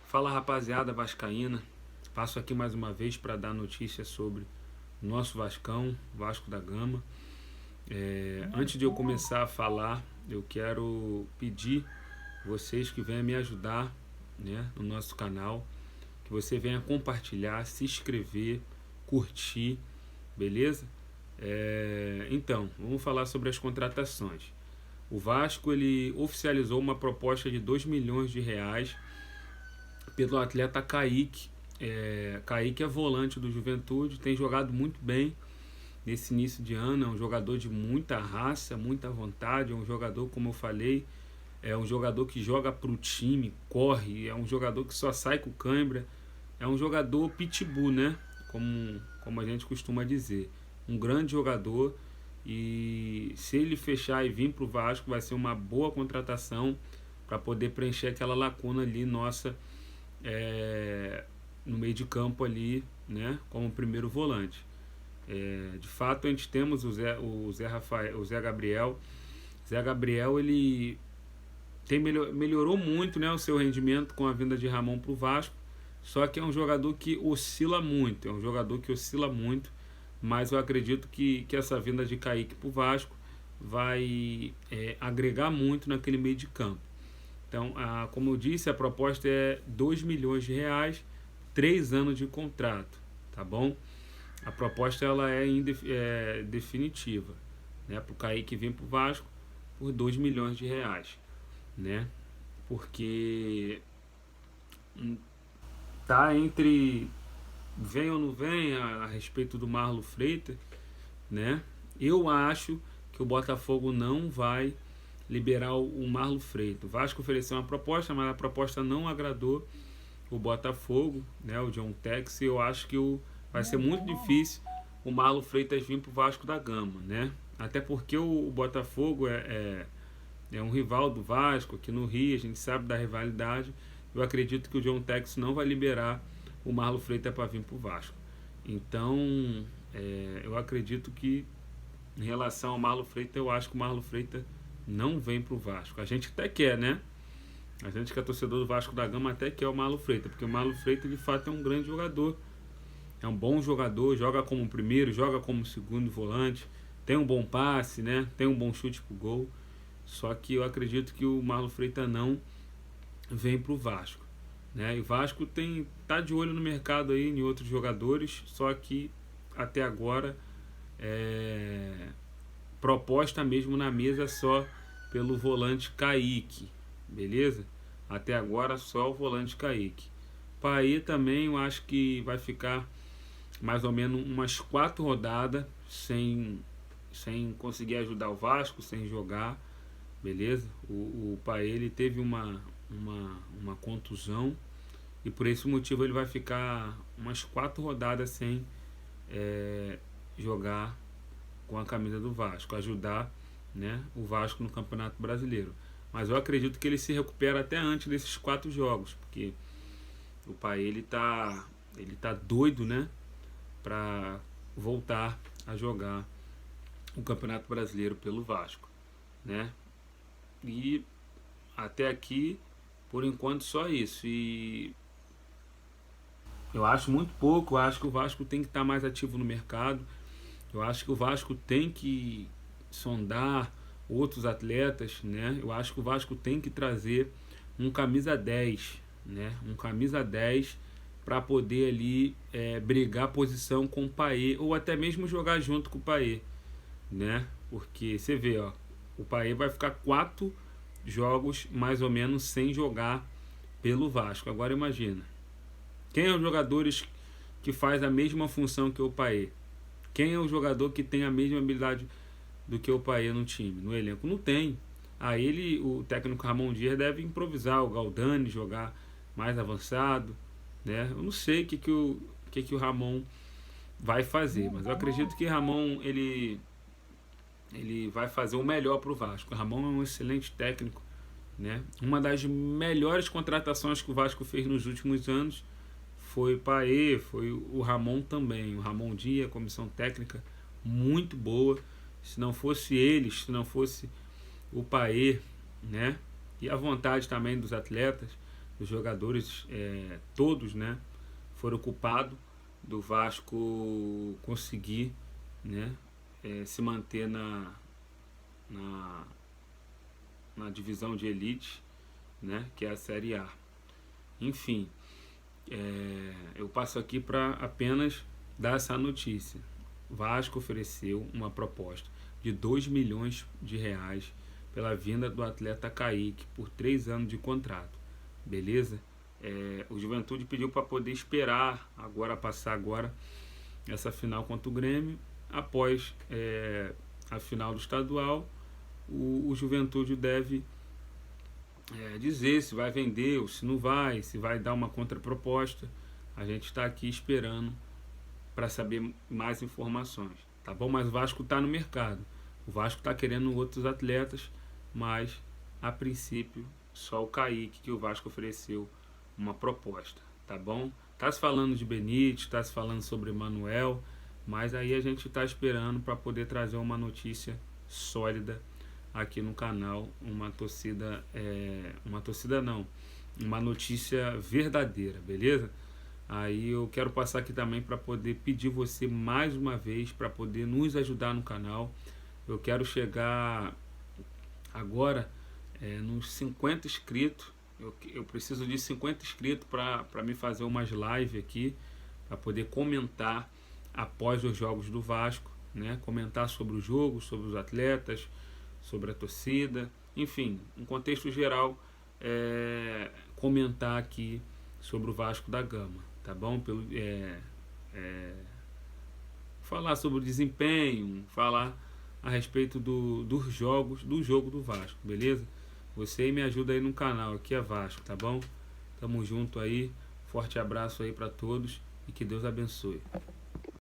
Fala, rapaziada vascaína, passo aqui mais uma vez para dar notícias sobre o nosso Vascão, Vasco da Gama. Antes de eu começar a falar, eu quero pedir vocês que venham me ajudar, né, no nosso canal, que você venha compartilhar, se inscrever, curtir, beleza? Então, vamos falar sobre as contratações. O Vasco ele oficializou uma proposta de 2 milhões de reais pelo atleta Kaique. Kaique é volante do Juventude, tem jogado muito bem nesse início de ano, é um jogador de muita raça, muita vontade, é um jogador, como eu falei, é um jogador que joga para o time, corre, é um jogador que só sai com cãibra, é um jogador pitbull, né? Como a gente costuma dizer. Um grande jogador, e se ele fechar e vir para o Vasco, vai ser uma boa contratação para poder preencher aquela lacuna ali nossa, no meio de campo ali, né, como primeiro volante. De fato, a gente temos o Zé Gabriel. Zé Gabriel ele melhorou muito, né, o seu rendimento com a vinda de Ramon para o Vasco. Só que é um jogador que oscila muito, mas eu acredito que essa vinda de Kaique para o Vasco vai agregar muito naquele meio de campo. Então, como eu disse, a proposta é 2 milhões de reais, 3 anos de contrato, tá bom? A proposta ela é definitiva, né? Para o Kaique vir para o Vasco por 2 milhões de reais, né? Porque tá entre vem ou não vem a respeito do Marlon Freitas, né? Eu acho que o Botafogo não vai liberar o Marlon Freitas. O Vasco ofereceu uma proposta, mas a proposta não agradou o Botafogo, né? O John Tex. Eu acho que vai ser muito difícil o Marlon Freitas vir para o Vasco da Gama, né? Até porque o Botafogo é um rival do Vasco aqui no Rio, a gente sabe da rivalidade. Eu acredito que o John Tex não vai liberar o Marlon Freitas para vir para o Vasco. Então, eu acredito que, em relação ao Marlon Freitas, eu acho que o Marlon Freitas não vem para o Vasco. A gente até quer, né? A gente que é torcedor do Vasco da Gama até quer o Marlon Freitas, porque o Marlon Freitas de fato é um grande jogador. É um bom jogador, joga como primeiro, joga como segundo volante, tem um bom passe, né? Tem um bom chute pro gol. Só que eu acredito que o Marlon Freitas não vem pro Vasco, né? E o Vasco tá de olho no mercado aí em outros jogadores, só que até agora proposta mesmo na mesa só pelo volante Kaique, beleza? Até agora só o volante Kaique. Paê também eu acho que vai ficar mais ou menos umas 4 rodadas sem conseguir ajudar o Vasco, sem jogar, beleza? O Paê ele teve uma contusão e por esse motivo ele vai ficar umas 4 rodadas sem jogar com a camisa do Vasco, ajudar, né, o Vasco no Campeonato Brasileiro. Mas eu acredito que ele se recupera até antes desses 4 jogos, porque o pai ele tá doido, né, para voltar a jogar o Campeonato Brasileiro pelo Vasco, né? E até aqui, por enquanto, só isso. E eu acho muito pouco. Eu acho que o Vasco tem que estar mais ativo no mercado. Eu acho que o Vasco tem que sondar outros atletas, né? Eu acho que o Vasco tem que trazer um camisa 10, né? Um camisa 10 para poder ali brigar posição com o Paê, ou até mesmo jogar junto com o Paê, né? Porque você vê, ó, o Paê vai ficar 4 jogos mais ou menos sem jogar pelo Vasco. Agora imagina, quem é os jogadores que faz a mesma função que o Paê? Quem é o jogador que tem a mesma habilidade do que o Paê no time, no elenco? Não tem. Aí o técnico Ramon Dias deve improvisar o Galdani, jogar mais avançado, né? Eu não sei o que o Ramon vai fazer, mas eu acredito que Ramon ele vai fazer o melhor para o Vasco. O Ramon é um excelente técnico, né? Uma das melhores contratações que o Vasco fez nos últimos anos foi o Paê, foi o Ramon também. O Ramon Dias, comissão técnica muito boa. Se não fosse eles, se não fosse o Paê, né? E a vontade também dos atletas, os jogadores todos, né, foram culpados do Vasco conseguir, né, se manter na divisão de elite, né, que é a Série A. Enfim, eu passo aqui para apenas dar essa notícia. Vasco ofereceu uma proposta de 2 milhões de reais pela vinda do atleta Kaique por 3 anos de contrato, beleza? O Juventude pediu para poder esperar passar agora essa final contra o Grêmio. Após a final do estadual, o Juventude deve dizer se vai vender ou se não vai, se vai dar uma contraproposta. A gente está aqui esperando para saber mais informações, tá bom? Mas o Vasco está no mercado, o Vasco está querendo outros atletas, mas a princípio só o Kaique que o Vasco ofereceu uma proposta, tá bom? Tá se falando de Benítez, tá se falando sobre Manuel, mas aí a gente está esperando para poder trazer uma notícia sólida aqui no canal, uma notícia verdadeira, beleza? Aí eu quero passar aqui também para poder pedir você mais uma vez para poder nos ajudar no canal. Eu quero chegar agora nos 50 inscritos. Eu preciso de 50 inscritos para me fazer umas lives aqui, para poder comentar após os jogos do Vasco, né? Comentar sobre o jogo, sobre os atletas, sobre a torcida, enfim, um contexto geral, comentar aqui sobre o Vasco da Gama, tá bom? Falar sobre o desempenho, falar a respeito do jogo do Vasco, beleza? Você me ajuda aí no canal, aqui é Vasco, tá bom? Tamo junto aí, forte abraço aí para todos e que Deus abençoe.